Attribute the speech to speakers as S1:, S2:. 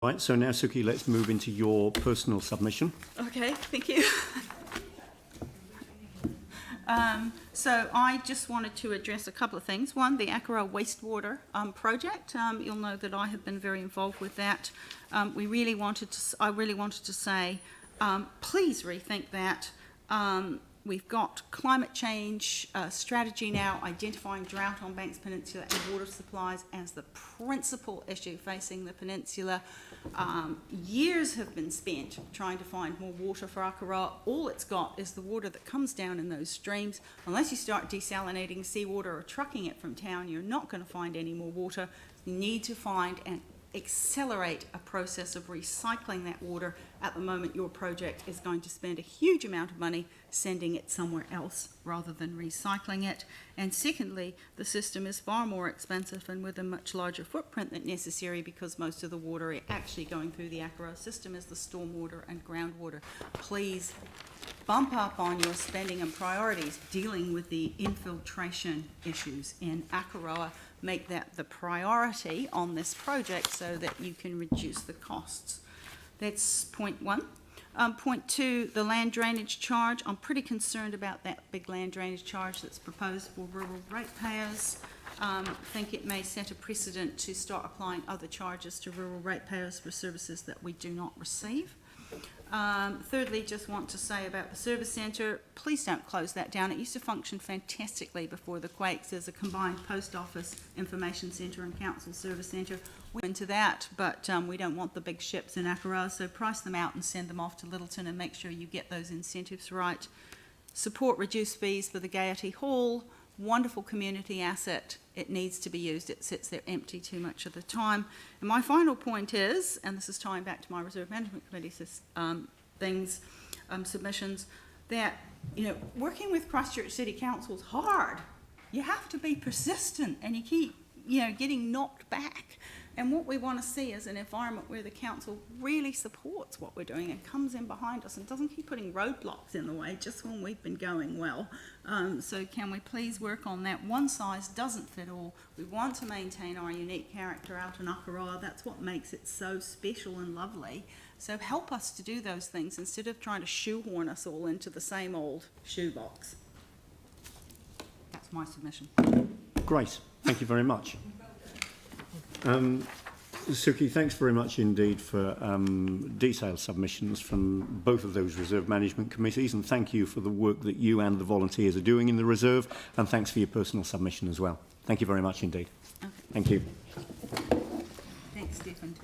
S1: Right, so now, Suky, let's move into your personal submission.
S2: Okay, thank you. So I just wanted to address a couple of things. One, the Akaroa wastewater project. You'll know that I have been very involved with that. I really wanted to say, please rethink that. We've got climate change strategy now, identifying drought on Banks Peninsula and water supplies as the principal issue facing the peninsula. Years have been spent trying to find more water for Akaroa. All it's got is the water that comes down in those streams. Unless you start desalinating seawater or trucking it from town, you're not going to find any more water. You need to find and accelerate a process of recycling that water. At the moment, your project is going to spend a huge amount of money sending it somewhere else rather than recycling it. And secondly, the system is far more expensive and with a much larger footprint than necessary, because most of the water actually going through the Akaroa system is the stormwater and groundwater. Please bump up on your spending and priorities dealing with the infiltration issues in Akaroa. Make that the priority on this project so that you can reduce the costs. That's point one. Point two, the land drainage charge. I'm pretty concerned about that big land drainage charge that's proposed for rural ratepayers. I think it may set a precedent to start applying other charges to rural ratepayers for services that we do not receive. Thirdly, just want to say about the service centre, please don't close that down. It used to function fantastically before the quakes as a combined post office, information centre and council service centre. We're into that, but we don't want the big ships in Akaroa, so price them out and send them off to Littleton and make sure you get those incentives right. Support reduced fees for the Gaiety Hall. Wonderful community asset. It needs to be used. It sits there empty too much of the time. And my final point is, and this is tying back to my Reserve Management Committee submissions, that working with Christchurch City Council is hard. You have to be persistent, and you keep getting knocked back. And what we want to see is an environment where the council really supports what we're doing and comes in behind us and doesn't keep putting roadblocks in the way just when we've been going well. So can we please work on that? One size doesn't fit all. We want to maintain our unique character out in Akaroa. That's what makes it so special and lovely. So help us to do those things instead of trying to shoehorn us all into the same old shoebox. That's my submission.
S1: Great. Thank you very much. Suky, thanks very much indeed for detailed submissions from both of those reserve management committees, and thank you for the work that you and the volunteers are doing in the reserve, and thanks for your personal submission as well. Thank you very much indeed.
S2: Okay.
S1: Thank you.
S2: Thanks, Stephen.